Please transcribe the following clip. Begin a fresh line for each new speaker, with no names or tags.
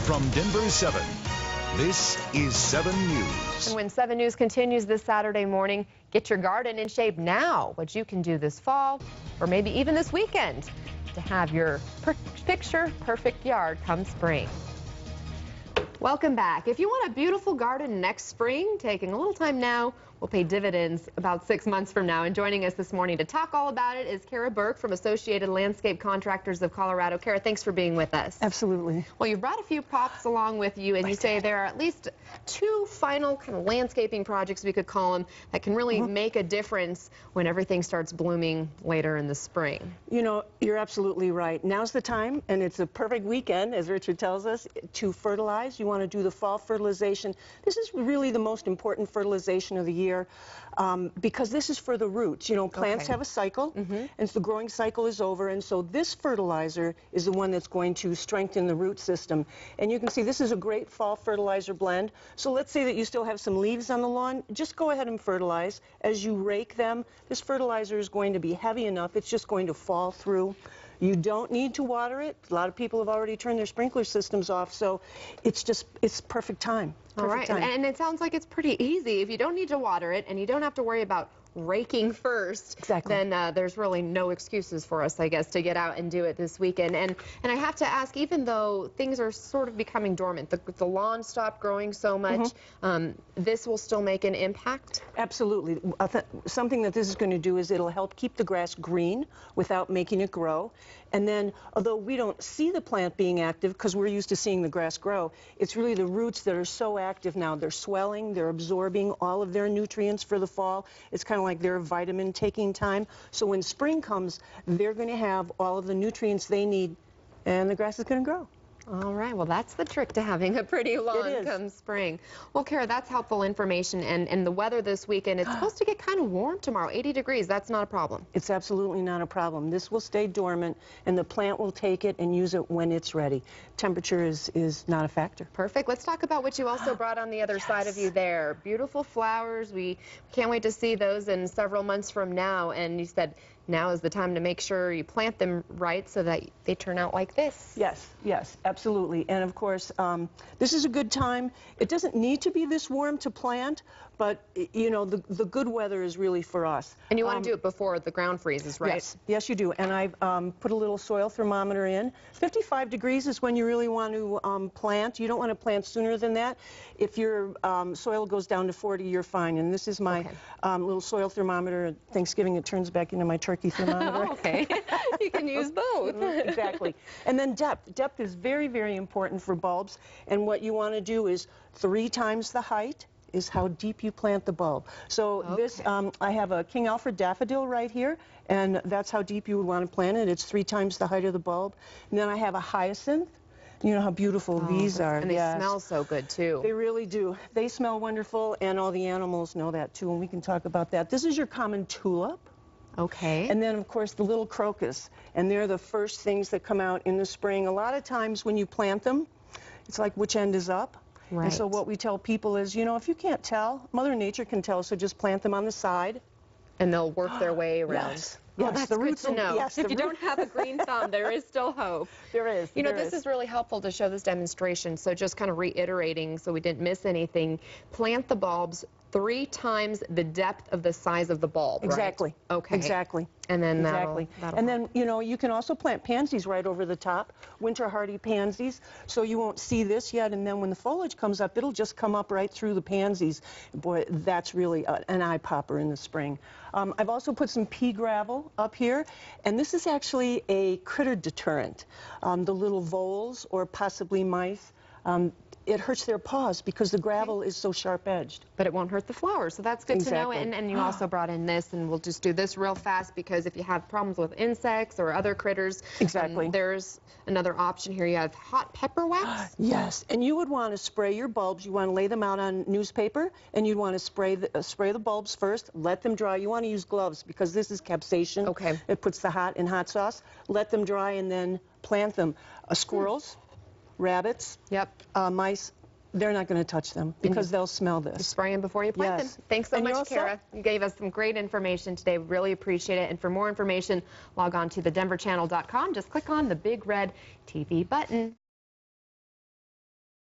From Denver 7, this is 7 News.
And when 7 News continues this Saturday morning, get your garden in shape now. What you can do this fall, or maybe even this weekend, to have your picture-perfect yard come spring. Welcome back. If you want a beautiful garden next spring, taking a little time now will pay dividends about 6 months from now. And joining us this morning to talk all about it is Burke from Associated Landscape Contractors of Colorado. Kara, thanks for being with us.
Absolutely.
Well, you brought a few props along with you, and you say there are at least 2 final kind of landscaping projects, we could call them, that can really make a difference when everything starts blooming later in the spring.
You know, you're absolutely right. Now's the time, and it's a perfect weekend, as Richard tells us, to fertilize. You want to do the fall fertilization. This is really the most important fertilization of the year. Because this is for the roots. You know, plants have a cycle, and so the growing cycle is over, and so this fertilizer is the one that's going to strengthen the root system. And you can see this is a great fall fertilizer blend. So let's say that you still have some leaves on the lawn, just go ahead and fertilize. As you rake them, this fertilizer is going to be heavy enough, it's just going to fall through. You don't need to water it. A lot of people have already turned their sprinkler systems off, so it's perfect time.
All right, and it sounds like it's pretty easy. If you don't need to water it and you don't have to worry about raking first, then there's really no excuses for us, I guess, to get out and do it this weekend. And I have to ask, even though things are sort of becoming dormant, the lawn stopped growing so much, this will still make an impact?
Absolutely. Something that this is going to do is it'll help keep the grass green without making it grow. And then, although we don't see the plant being active because we're used to seeing the grass grow, it's really the roots that are so active now. They're swelling, they're absorbing all of their nutrients for the fall. It's kind of like their vitamin taking time. So when spring comes, they're going to have all of the nutrients they need, and the grass is going to grow.
All right, well, that's the trick to having a pretty lawn come spring. Well, Kara, that's helpful information. And the weather this weekend, it's supposed to get kind of warm tomorrow, 80 degrees. That's not a problem.
It's absolutely not a problem. This will stay dormant, and the plant will take it and use it when it's ready. Temperature is not a factor.
Perfect. Let's talk about what you also brought on the other side of you there. Beautiful flowers. We can't wait to see those in several months from now. And you said now is the time to make sure you plant them right so that they turn out like this.
Yes, yes, absolutely. And of course, this is a good time. It doesn't need to be this warm to plant, but you know, the good weather is really for us.
And you want to do it before the ground freezes, right?
Yes, yes you do. And I've put a little soil thermometer in. 55 degrees is when you really want to plant. You don't want to plant sooner than that. If your soil goes down to 40, you're fine. And this is my little soil thermometer. At Thanksgiving, it turns back into my turkey thermometer.
Okay. You can use both.
Exactly. And then depth. Depth is very, very important for bulbs. And what you want to do is 3 times the height is how deep you plant the bulb. So this, I have a King Alfred daffodil right here, and that's how deep you would want to plant it. It's 3 times the height of the bulb. And then I have a hyacinth. You know how beautiful these are.
And they smell so good, too.
They really do. They smell wonderful, and all the animals know that, too, and we can talk about that. This is your common tulip.
Okay.
And then, of course, the little crocus. And they're the first things that come out in the spring. A lot of times when you plant them, it's like which end is up.
Right.
And so what we tell people is, you know, if you can't tell, Mother Nature can tell, so just plant them on the side.
And they'll work their way around.
Yes.
Well,
yes,
that's
the
good
roots
to know.
Yes,
if you don't have a green thumb, there is still hope.
There is.
You know, this is really helpful to show this demonstration. So just kind of reiterating so we didn't miss anything. Plant the bulbs 3 times the depth of the size of the bulb,
Exactly.
Right? Okay.
Exactly.
And then
that'll and then, you know, you can also plant pansies right over the top, winter hardy pansies, so you won't see this yet, and then when the foliage comes up, it'll just come up right through the pansies. Boy, that's really an eye popper in the spring. I've also put some pea gravel up here, and this is actually a critter deterrent. The little voles or possibly mice, it hurts their paws because the gravel is so sharp-edged.
But it won't hurt the flowers, so that's good to know. And you also brought in this, and we'll just do this real fast because if you have problems with insects or other critters, there's another option here. You have hot pepper wax.
Yes, and you would want to spray your bulbs. You want to lay them out on newspaper, and you'd want to spray the bulbs first, let them dry. You want to use gloves because this is capsaicin.
Okay.
It puts the hot in hot sauce. Let them dry and then plant them. Squirrels. Rabbits, mice, they're not going to touch them because they'll smell this.
You spray them before you plant them. Thanks so much, Kara. You gave us some great information today. We really appreciate it. And for more information, log on to thedenverchannel.com. Just click on the big red TV button.